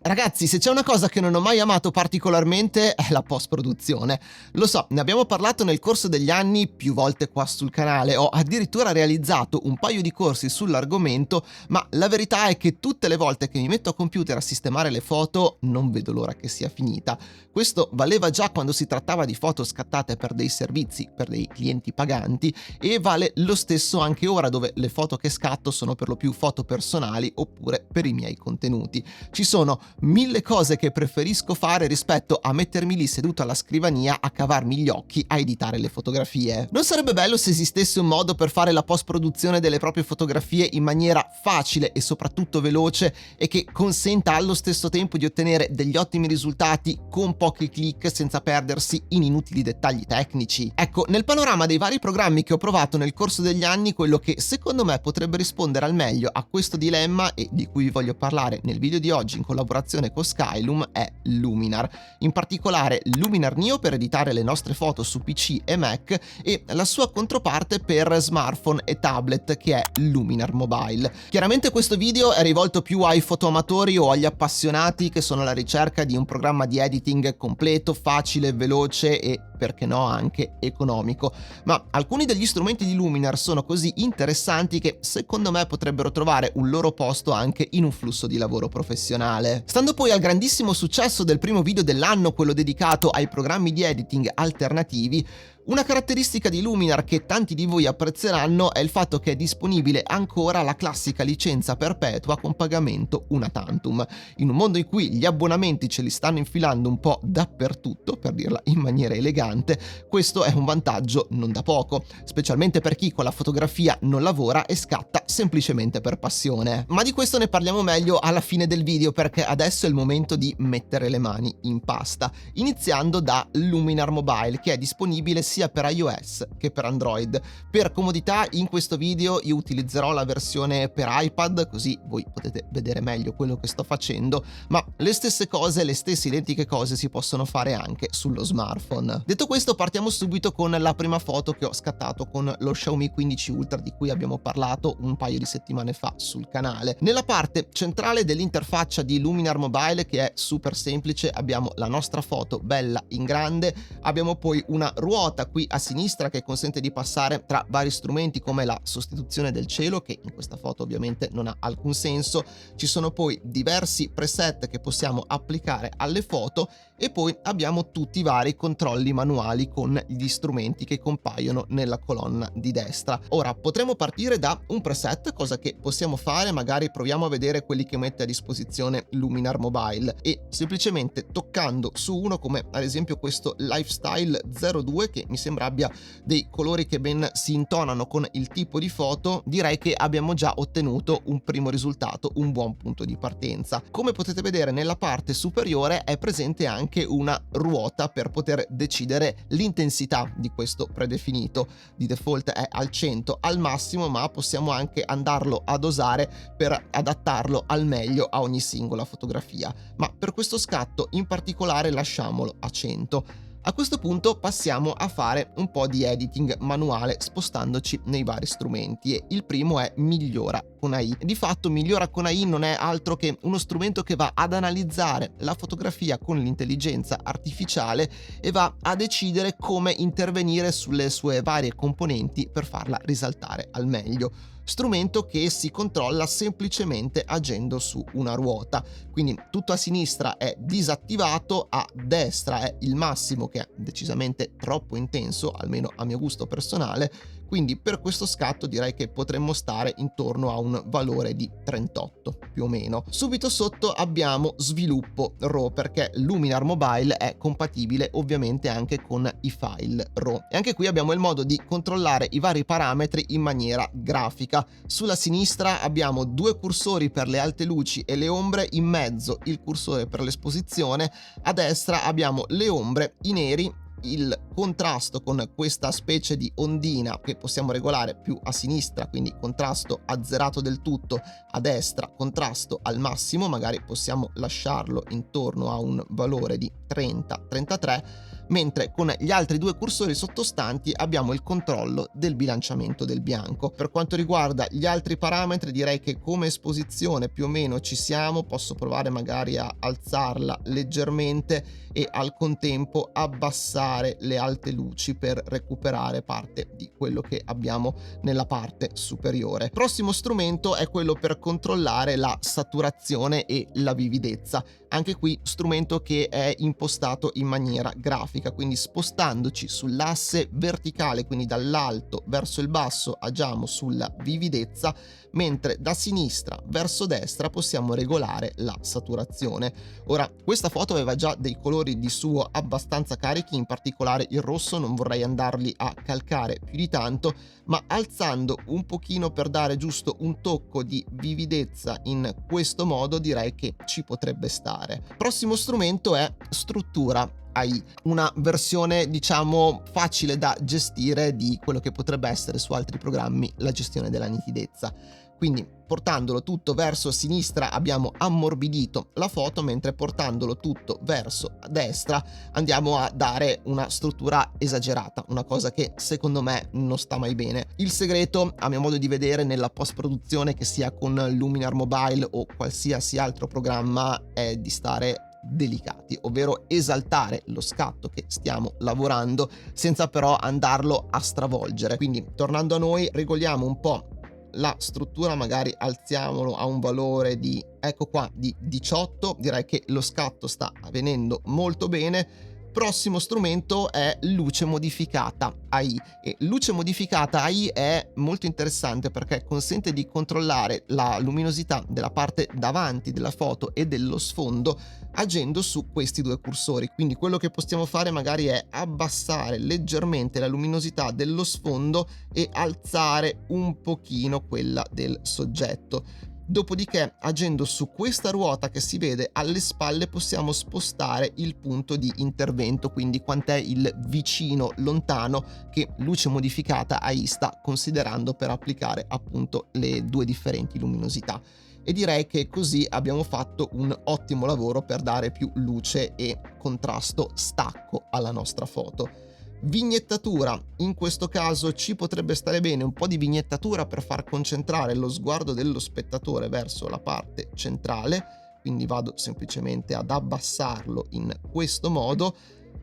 Ragazzi, se c'è una cosa che non ho mai amato particolarmente è la post-produzione. Lo so, ne abbiamo parlato nel corso degli anni più volte qua sul canale, ho addirittura realizzato un paio di corsi sull'argomento, ma la verità è che tutte le volte che mi metto a computer a sistemare le foto non vedo l'ora che sia finita. Questo valeva già quando si trattava di foto scattate per dei servizi, per dei clienti paganti, e vale lo stesso anche ora dove le foto che scatto sono per lo più foto personali oppure per i miei contenuti. Ci sono 1000 cose che preferisco fare rispetto a mettermi lì seduto alla scrivania a cavarmi gli occhi a editare le fotografie. Non sarebbe bello se esistesse un modo per fare la post-produzione delle proprie fotografie in maniera facile e soprattutto veloce e che consenta allo stesso tempo di ottenere degli ottimi risultati con pochi click senza perdersi in inutili dettagli tecnici? Ecco, nel panorama dei vari programmi che ho provato nel corso degli anni, quello che secondo me potrebbe rispondere al meglio a questo dilemma e di cui vi voglio parlare nel video di oggi in collaborazione con Skylum è Luminar. In particolare Luminar Neo per editare le nostre foto su PC e Mac e la sua controparte per smartphone e tablet che è Luminar Mobile. Chiaramente questo video è rivolto più ai fotoamatori o agli appassionati che sono alla ricerca di un programma di editing completo, facile, veloce e perché no anche economico, ma alcuni degli strumenti di Luminar sono così interessanti che secondo me potrebbero trovare un loro posto anche in un flusso di lavoro professionale. Stando poi al grandissimo successo del primo video dell'anno, quello dedicato ai programmi di editing alternativi, una caratteristica di Luminar che tanti di voi apprezzeranno è il fatto che è disponibile ancora la classica licenza perpetua con pagamento una tantum. In un mondo in cui gli abbonamenti ce li stanno infilando un po' dappertutto, per dirla in maniera elegante, questo è un vantaggio non da poco, specialmente per chi con la fotografia non lavora e scatta semplicemente per passione. Ma di questo ne parliamo meglio alla fine del video perché adesso è il momento di mettere le mani in pasta, iniziando da Luminar Mobile che è disponibile sia per iOS che per Android. Per comodità in questo video io utilizzerò la versione per iPad così voi potete vedere meglio quello che sto facendo, ma le stesse cose, le stesse identiche cose si possono fare anche sullo smartphone. Detto questo partiamo subito con la prima foto che ho scattato con lo Xiaomi 15 Ultra di cui abbiamo parlato un paio di settimane fa sul canale. Nella parte centrale dell'interfaccia di Luminar Mobile, che è super semplice, abbiamo la nostra foto bella in grande, abbiamo poi una ruota qui a sinistra che consente di passare tra vari strumenti come la sostituzione del cielo, che in questa foto ovviamente non ha alcun senso. Ci sono poi diversi preset che possiamo applicare alle foto e poi abbiamo tutti i vari controlli manuali con gli strumenti che compaiono nella colonna di destra. Ora potremo partire da un preset, cosa che possiamo fare, magari proviamo a vedere quelli che mette a disposizione Luminar Mobile e semplicemente toccando su uno come ad esempio questo Lifestyle 02 che mi sembra abbia dei colori che ben si intonano con il tipo di foto, direi che abbiamo già ottenuto un primo risultato, un buon punto di partenza. Come potete vedere nella parte superiore è presente anche una ruota per poter decidere l'intensità di questo predefinito. Di default è al 100 al massimo, ma possiamo anche andarlo a dosare per adattarlo al meglio a ogni singola fotografia, ma per questo scatto in particolare lasciamolo a 100. A questo punto passiamo a fare un po' di editing manuale spostandoci nei vari strumenti e il primo è Migliora con AI. Di fatto Migliora con AI non è altro che uno strumento che va ad analizzare la fotografia con l'intelligenza artificiale e va a decidere come intervenire sulle sue varie componenti per farla risaltare al meglio. Strumento che si controlla semplicemente agendo su una ruota, quindi tutto a sinistra è disattivato, a destra è il massimo che è decisamente troppo intenso, almeno a mio gusto personale, quindi per questo scatto direi che potremmo stare intorno a un valore di 38 più o meno. Subito sotto abbiamo sviluppo RAW perché Luminar Mobile è compatibile ovviamente anche con i file RAW e anche qui abbiamo il modo di controllare i vari parametri in maniera grafica. Sulla sinistra abbiamo due cursori per le alte luci e le ombre, in mezzo il cursore per l'esposizione, a destra abbiamo le ombre, i neri, il contrasto con questa specie di ondina che possiamo regolare più a sinistra, quindi contrasto azzerato del tutto, a destra contrasto al massimo, magari possiamo lasciarlo intorno a un valore di 30-33, mentre con gli altri due cursori sottostanti abbiamo il controllo del bilanciamento del bianco. Per quanto riguarda gli altri parametri, direi che come esposizione più o meno ci siamo. Posso provare magari a alzarla leggermente e al contempo abbassare le alte luci per recuperare parte di quello che abbiamo nella parte superiore. Prossimo strumento è quello per controllare la saturazione e la vividezza. Anche qui strumento che è impostato in maniera grafica, quindi spostandoci sull'asse verticale, quindi dall'alto verso il basso agiamo sulla vividezza, mentre da sinistra verso destra possiamo regolare la saturazione. Ora, questa foto aveva già dei colori di suo abbastanza carichi, in particolare il rosso, non vorrei andarli a calcare più di tanto, ma alzando un pochino per dare giusto un tocco di vividezza in questo modo direi che ci potrebbe stare. Prossimo strumento è struttura AI, una versione diciamo facile da gestire di quello che potrebbe essere su altri programmi la gestione della nitidezza. Quindi portandolo tutto verso sinistra abbiamo ammorbidito la foto, mentre portandolo tutto verso destra andiamo a dare una struttura esagerata, una cosa che secondo me non sta mai bene. Il segreto, a mio modo di vedere, nella post-produzione, che sia con Luminar Mobile o qualsiasi altro programma, è di stare delicati, ovvero esaltare lo scatto che stiamo lavorando senza però andarlo a stravolgere. Quindi tornando a noi, regoliamo un po' la struttura, magari alziamolo a un valore di, ecco qua, di 18, direi che lo scatto sta avvenendo molto bene. Prossimo strumento è luce modificata AI, e luce modificata AI è molto interessante perché consente di controllare la luminosità della parte davanti della foto e dello sfondo agendo su questi due cursori. Quindi quello che possiamo fare magari è abbassare leggermente la luminosità dello sfondo e alzare un pochino quella del soggetto. Dopodiché, agendo su questa ruota che si vede alle spalle, possiamo spostare il punto di intervento, quindi quant'è il vicino lontano che luce modificata AI sta considerando per applicare appunto le due differenti luminosità. E direi che così abbiamo fatto un ottimo lavoro per dare più luce e contrasto stacco alla nostra foto. Vignettatura, in questo caso ci potrebbe stare bene un po' di vignettatura per far concentrare lo sguardo dello spettatore verso la parte centrale, quindi vado semplicemente ad abbassarlo in questo modo.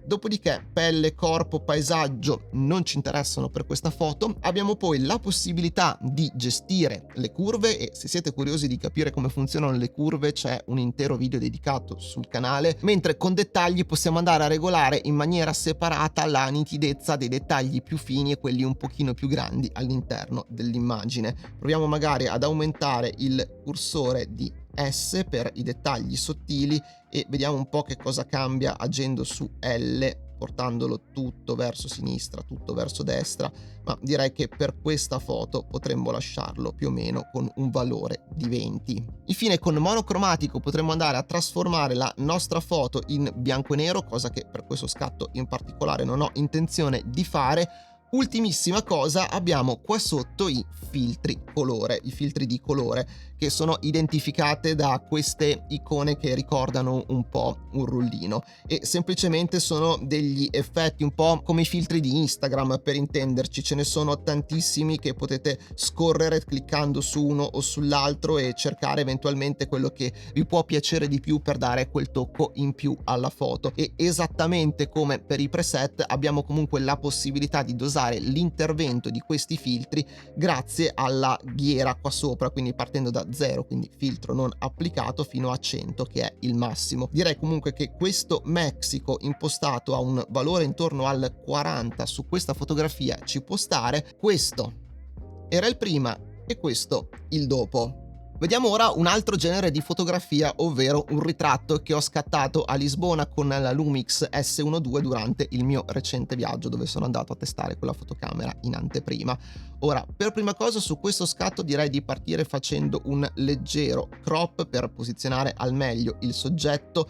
Dopodiché pelle, corpo, paesaggio non ci interessano per questa foto. Abbiamo poi la possibilità di gestire le curve, e se siete curiosi di capire come funzionano le curve c'è un intero video dedicato sul canale, mentre con dettagli possiamo andare a regolare in maniera separata la nitidezza dei dettagli più fini e quelli un pochino più grandi all'interno dell'immagine. Proviamo magari ad aumentare il cursore di S per i dettagli sottili e vediamo un po' che cosa cambia agendo su L, portandolo tutto verso sinistra, tutto verso destra, ma direi che per questa foto potremmo lasciarlo più o meno con un valore di 20. Infine, con monocromatico potremmo andare a trasformare la nostra foto in bianco e nero, cosa che per questo scatto in particolare non ho intenzione di fare. Ultimissima cosa, abbiamo qua sotto i filtri di colore, che sono identificate da queste icone che ricordano un po' un rullino, e semplicemente sono degli effetti un po' come i filtri di Instagram, per intenderci. Ce ne sono tantissimi che potete scorrere cliccando su uno o sull'altro e cercare eventualmente quello che vi può piacere di più per dare quel tocco in più alla foto. E esattamente come per i preset abbiamo comunque la possibilità di dosare l'intervento di questi filtri grazie alla ghiera qua sopra, quindi partendo da 0, quindi filtro non applicato, fino a 100 che è il massimo. Direi comunque che questo Mexico impostato a un valore intorno al 40 su questa fotografia ci può stare. Questo era il prima e questo il dopo. Vediamo ora un altro genere di fotografia, ovvero un ritratto che ho scattato a Lisbona con la Lumix S12 durante il mio recente viaggio, dove sono andato a testare quella fotocamera in anteprima. Ora, per prima cosa su questo scatto direi di partire facendo un leggero crop per posizionare al meglio il soggetto.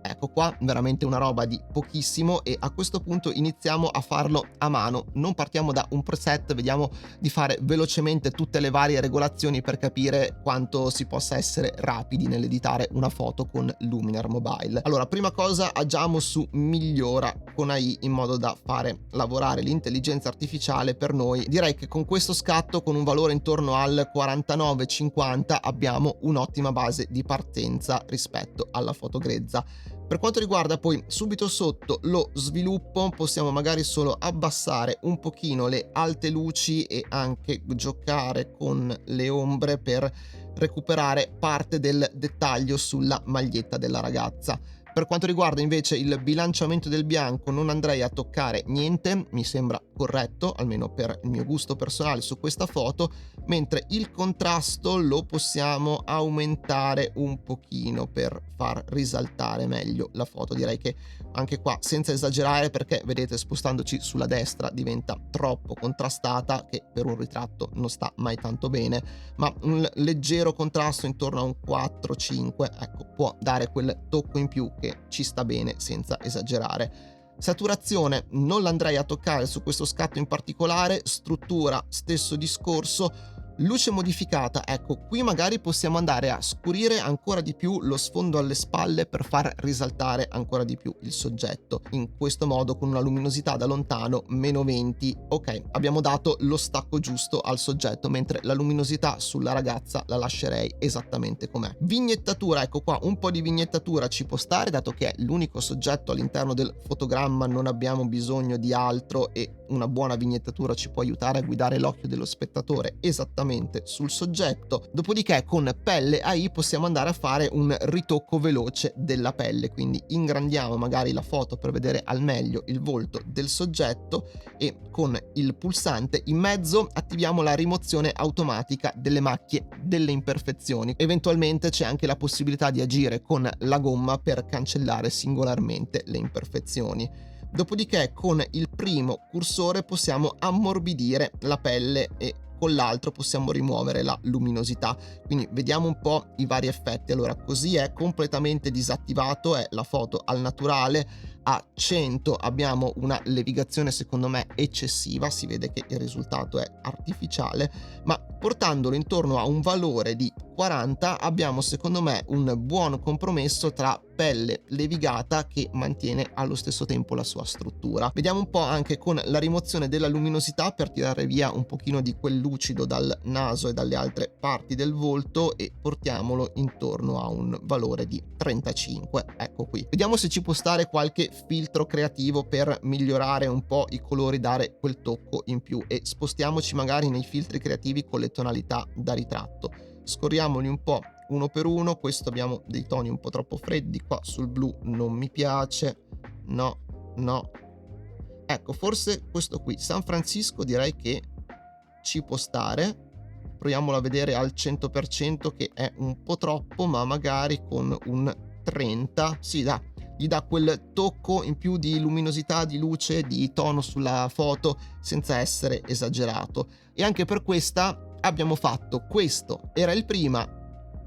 Ecco qua, veramente una roba di pochissimo, e a questo punto iniziamo a farlo a mano. Non partiamo da un preset, vediamo di fare velocemente tutte le varie regolazioni per capire quanto si possa essere rapidi nell'editare una foto con Luminar Mobile. Allora, prima cosa agiamo su migliora con AI in modo da fare lavorare l'intelligenza artificiale per noi. Direi che con questo scatto, con un valore intorno al 49-50, abbiamo un'ottima base di partenza rispetto alla foto grezza. Per quanto riguarda poi subito sotto lo sviluppo, possiamo magari solo abbassare un pochino le alte luci e anche giocare con le ombre per recuperare parte del dettaglio sulla maglietta della ragazza. Per quanto riguarda invece il bilanciamento del bianco, non andrei a toccare niente, mi sembra corretto, almeno per il mio gusto personale su questa foto, mentre il contrasto lo possiamo aumentare un pochino per far risaltare meglio la foto. Direi che anche qua, senza esagerare, perché vedete, spostandoci sulla destra diventa troppo contrastata, che per un ritratto non sta mai tanto bene, ma un leggero contrasto intorno a un 4-5, ecco, può dare quel tocco in più che ci sta bene senza esagerare. Saturazione non l'andrei a toccare su questo scatto in particolare. Struttura, stesso discorso. Luce modificata, ecco, qui magari possiamo andare a scurire ancora di più lo sfondo alle spalle per far risaltare ancora di più il soggetto. In questo modo, con una luminosità da lontano -20, ok, abbiamo dato lo stacco giusto al soggetto, mentre la luminosità sulla ragazza la lascerei esattamente com'è. Vignettatura, ecco qua, un po' di vignettatura ci può stare, dato che è l'unico soggetto all'interno del fotogramma, non abbiamo bisogno di altro e una buona vignettatura ci può aiutare a guidare l'occhio dello spettatore esattamente sul soggetto. Dopodiché con pelle AI possiamo andare a fare un ritocco veloce della pelle, quindi ingrandiamo magari la foto per vedere al meglio il volto del soggetto e con il pulsante in mezzo attiviamo la rimozione automatica delle macchie, delle imperfezioni. Eventualmente c'è anche la possibilità di agire con la gomma per cancellare singolarmente le imperfezioni. Dopodiché con il primo cursore possiamo ammorbidire la pelle e con l'altro possiamo rimuovere la luminosità. Quindi vediamo un po' i vari effetti. Allora, così è completamente disattivato, è la foto al naturale. A 100 abbiamo una levigazione secondo me eccessiva, si vede che il risultato è artificiale, ma portandolo intorno a un valore di 40 abbiamo secondo me un buon compromesso tra pelle levigata che mantiene allo stesso tempo la sua struttura. Vediamo un po' anche con la rimozione della luminosità per tirare via un pochino di quel lucido dal naso e dalle altre parti del volto e portiamolo intorno a un valore di 35. Ecco qui. Vediamo se ci può stare qualche filtro creativo per migliorare un po' i colori, dare quel tocco in più, e spostiamoci magari nei filtri creativi con le tonalità da ritratto. Scorriamoli un po' uno per uno. Questo abbiamo dei toni un po' troppo freddi, qua sul blu non mi piace, no, ecco, forse questo qui, San Francisco, direi che ci può stare. Proviamolo a vedere al 100%, che è un po' troppo, ma magari con un 30, sì, gli dà quel tocco in più di luminosità, di luce, di tono sulla foto senza essere esagerato. E anche per questa abbiamo fatto questo, era il prima,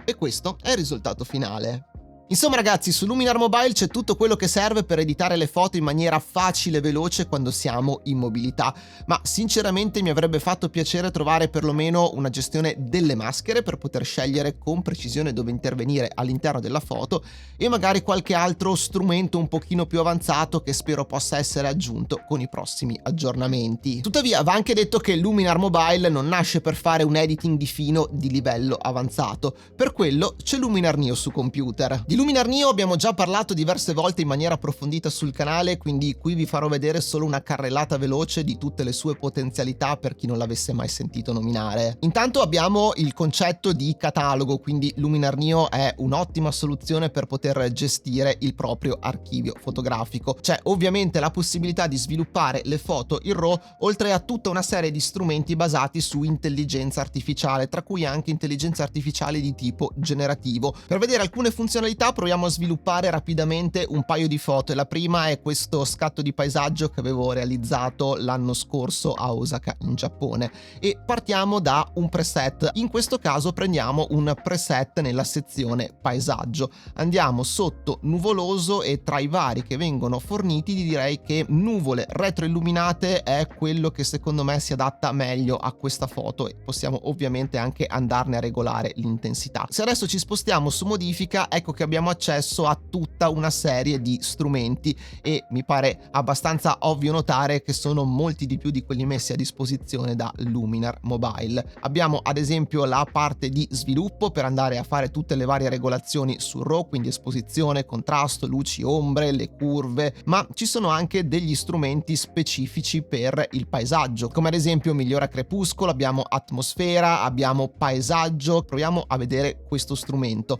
e questo è il risultato finale. Insomma ragazzi, su Luminar Mobile c'è tutto quello che serve per editare le foto in maniera facile e veloce quando siamo in mobilità, ma sinceramente mi avrebbe fatto piacere trovare perlomeno una gestione delle maschere per poter scegliere con precisione dove intervenire all'interno della foto, e magari qualche altro strumento un pochino più avanzato che spero possa essere aggiunto con i prossimi aggiornamenti. Tuttavia va anche detto che Luminar Mobile non nasce per fare un editing di fino di livello avanzato, per quello c'è Luminar Neo su computer. Di Luminar Neo abbiamo già parlato diverse volte in maniera approfondita sul canale, quindi qui vi farò vedere solo una carrellata veloce di tutte le sue potenzialità per chi non l'avesse mai sentito nominare. Intanto abbiamo il concetto di catalogo, quindi Luminar Neo è un'ottima soluzione per poter gestire il proprio archivio fotografico. C'è ovviamente la possibilità di sviluppare le foto in RAW, oltre a tutta una serie di strumenti basati su intelligenza artificiale, tra cui anche intelligenza artificiale di tipo generativo. Per vedere alcune funzionalità curiosità proviamo a sviluppare rapidamente un paio di foto, e la prima è questo scatto di paesaggio che avevo realizzato l'anno scorso a Osaka in Giappone, e partiamo da un preset. In questo caso prendiamo un preset nella sezione paesaggio, andiamo sotto nuvoloso e tra i vari che vengono forniti direi che nuvole retroilluminate è quello che secondo me si adatta meglio a questa foto, e possiamo ovviamente anche andarne a regolare l'intensità. Se adesso ci spostiamo su modifica, ecco che abbiamo accesso a tutta una serie di strumenti, e mi pare abbastanza ovvio notare che sono molti di più di quelli messi a disposizione da Luminar Mobile. Abbiamo ad esempio la parte di sviluppo per andare a fare tutte le varie regolazioni sul RAW, quindi esposizione, contrasto, luci, ombre, le curve, ma ci sono anche degli strumenti specifici per il paesaggio, come ad esempio migliora crepuscolo, abbiamo atmosfera, abbiamo paesaggio. Proviamo a vedere questo strumento.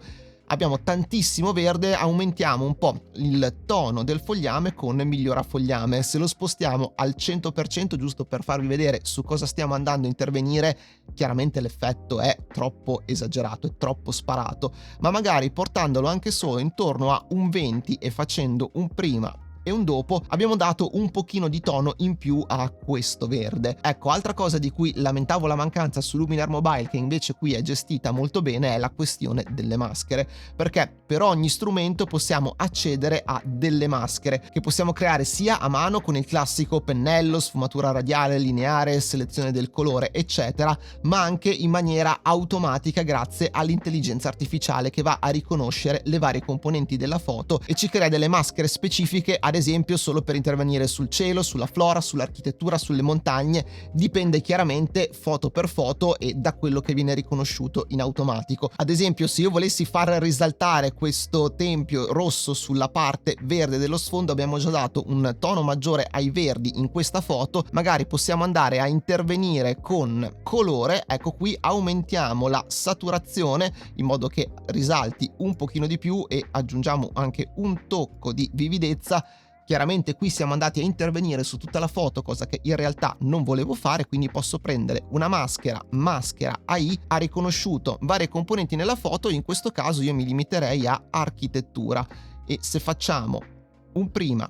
Abbiamo tantissimo verde, aumentiamo un po' il tono del fogliame con migliora fogliame. Se lo spostiamo al 100% giusto per farvi vedere su cosa stiamo andando a intervenire, chiaramente l'effetto è troppo esagerato, è troppo sparato, ma magari portandolo anche solo intorno a un 20 e facendo un prima e un dopo abbiamo dato un pochino di tono in più a questo verde. Ecco, altra cosa di cui lamentavo la mancanza su Luminar Mobile, che invece qui è gestita molto bene, è la questione delle maschere, perché per ogni strumento possiamo accedere a delle maschere che possiamo creare sia a mano con il classico pennello, sfumatura radiale, lineare, selezione del colore eccetera, ma anche in maniera automatica grazie all'intelligenza artificiale che va a riconoscere le varie componenti della foto e ci crea delle maschere specifiche, ad esempio solo per intervenire sul cielo, sulla flora, sull'architettura, sulle montagne. Dipende chiaramente foto per foto e da quello che viene riconosciuto in automatico. Ad esempio, se io volessi far risaltare questo tempio rosso sulla parte verde dello sfondo, abbiamo già dato un tono maggiore ai verdi in questa foto, magari possiamo andare a intervenire con colore. Ecco, qui aumentiamo la saturazione in modo che risalti un pochino di più e aggiungiamo anche un tocco di vividezza. Chiaramente qui siamo andati a intervenire su tutta la foto, cosa che in realtà non volevo fare, quindi posso prendere una maschera AI, ha riconosciuto varie componenti nella foto, in questo caso io mi limiterei a architettura, e se facciamo un prima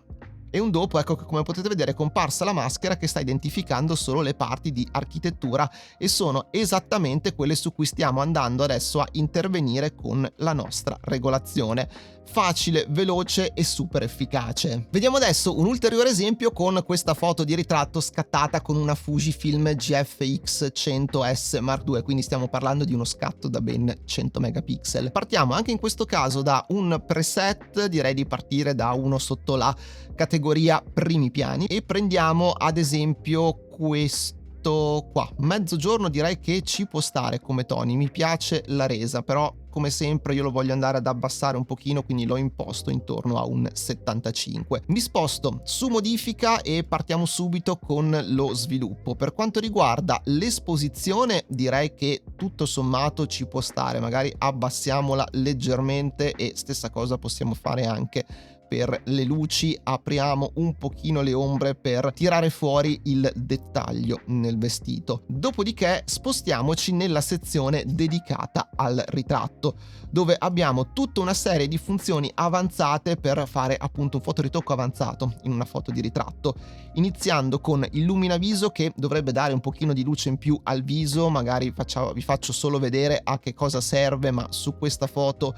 e un dopo, ecco che come potete vedere è comparsa la maschera che sta identificando solo le parti di architettura, e sono esattamente quelle su cui stiamo andando adesso a intervenire con la nostra regolazione. Facile, veloce e super efficace. Vediamo adesso un ulteriore esempio con questa foto di ritratto scattata con una Fujifilm GFX 100S Mark II, quindi stiamo parlando di uno scatto da ben 100 megapixel. Partiamo anche in questo caso da un preset, direi di partire da uno sotto la categoria primi piani, e prendiamo ad esempio questo qua. Mezzogiorno direi che ci può stare come toni, mi piace la resa, però come sempre io lo voglio andare ad abbassare un pochino, quindi l'ho imposto intorno a un 75. Mi sposto su modifica e partiamo subito con lo sviluppo. Per quanto riguarda l'esposizione direi che tutto sommato ci può stare, magari abbassiamola leggermente, e stessa cosa possiamo fare anche per le luci, apriamo un pochino le ombre per tirare fuori il dettaglio nel vestito. Dopodiché spostiamoci nella sezione dedicata al ritratto, dove abbiamo tutta una serie di funzioni avanzate per fare appunto un fotoritocco avanzato in una foto di ritratto, iniziando con illuminaviso che dovrebbe dare un pochino di luce in più al viso. Magari vi faccio solo vedere a che cosa serve, ma su questa foto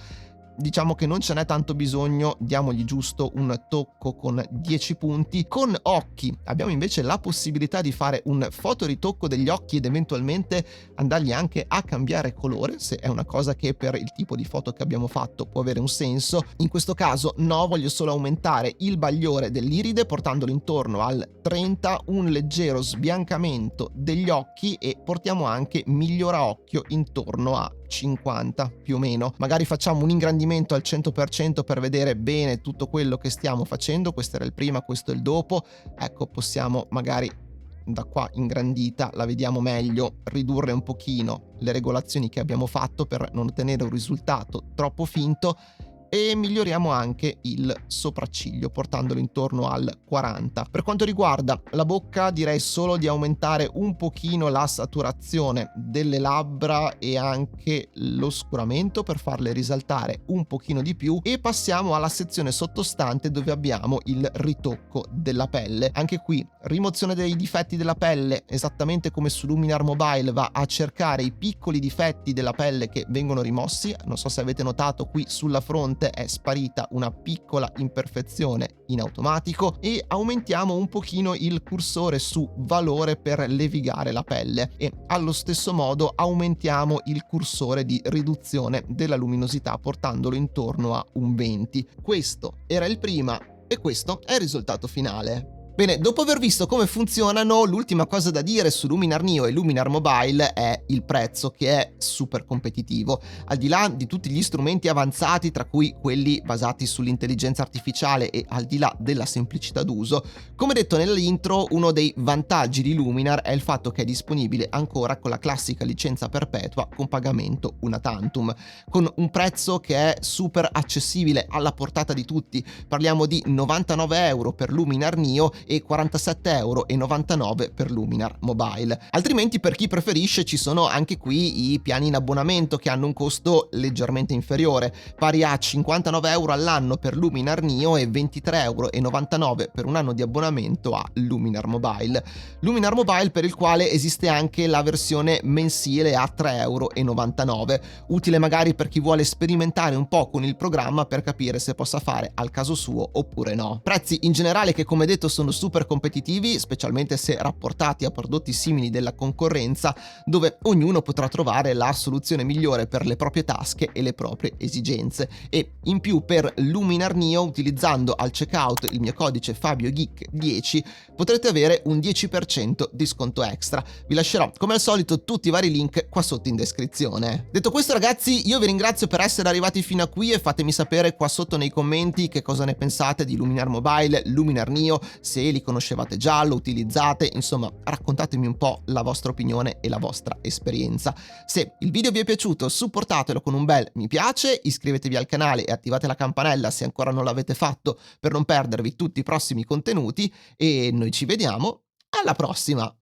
diciamo che non ce n'è tanto bisogno, diamogli giusto un tocco con 10 punti. Con occhi abbiamo invece la possibilità di fare un fotoritocco degli occhi ed eventualmente andargli anche a cambiare colore, se è una cosa che per il tipo di foto che abbiamo fatto può avere un senso. In questo caso no, voglio solo aumentare il bagliore dell'iride portandolo intorno al 30, un leggero sbiancamento degli occhi, e portiamo anche migliora occhio intorno a 50 più o meno. Magari facciamo un ingrandimento al 100% per vedere bene tutto quello che stiamo facendo. Questo era il prima, questo è il dopo. Ecco, possiamo magari da qua ingrandita la vediamo meglio, ridurre un pochino le regolazioni che abbiamo fatto per non ottenere un risultato troppo finto, e miglioriamo anche il sopracciglio portandolo intorno al 40. Per quanto riguarda la bocca, direi solo di aumentare un pochino la saturazione delle labbra e anche l'oscuramento per farle risaltare un pochino di più, e passiamo alla sezione sottostante dove abbiamo il ritocco della pelle. Anche qui rimozione dei difetti della pelle, esattamente come su Luminar Mobile va a cercare i piccoli difetti della pelle che vengono rimossi. Non so se avete notato, qui sulla fronte è sparita una piccola imperfezione in automatico, e aumentiamo un pochino il cursore su valore per levigare la pelle, e allo stesso modo aumentiamo il cursore di riduzione della luminosità portandolo intorno a un 20. Questo era il prima e questo è il risultato finale. Bene, dopo aver visto come funzionano, l'ultima cosa da dire su Luminar Neo e Luminar Mobile è il prezzo, che è super competitivo. Al di là di tutti gli strumenti avanzati, tra cui quelli basati sull'intelligenza artificiale, e al di là della semplicità d'uso, come detto nell'intro, uno dei vantaggi di Luminar è il fatto che è disponibile ancora con la classica licenza perpetua con pagamento una tantum, con un prezzo che è super accessibile, alla portata di tutti. Parliamo di 99 euro per Luminar Neo e 47,99 € per Luminar Mobile. Altrimenti, per chi preferisce, ci sono anche qui i piani in abbonamento che hanno un costo leggermente inferiore, pari a 59 euro all'anno per Luminar Neo e 23,99 € per un anno di abbonamento a Luminar Mobile. Luminar Mobile per il quale esiste anche la versione mensile a 3,99 €, utile magari per chi vuole sperimentare un po' con il programma per capire se possa fare al caso suo oppure no. Prezzi in generale che, come detto, sono super competitivi, specialmente se rapportati a prodotti simili della concorrenza, dove ognuno potrà trovare la soluzione migliore per le proprie tasche e le proprie esigenze. E in più, per Luminar Neo, utilizzando al checkout il mio codice FabioGeek10, potrete avere un 10% di sconto extra. Vi lascerò come al solito tutti i vari link qua sotto in descrizione. Detto questo, ragazzi, io vi ringrazio per essere arrivati fino a qui, e fatemi sapere qua sotto nei commenti che cosa ne pensate di Luminar Mobile, Luminar Neo, se li conoscevate già, lo utilizzate, insomma raccontatemi un po' la vostra opinione e la vostra esperienza. Se il video vi è piaciuto, supportatelo con un bel mi piace, iscrivetevi al canale e attivate la campanella se ancora non l'avete fatto per non perdervi tutti i prossimi contenuti, e noi ci vediamo alla prossima!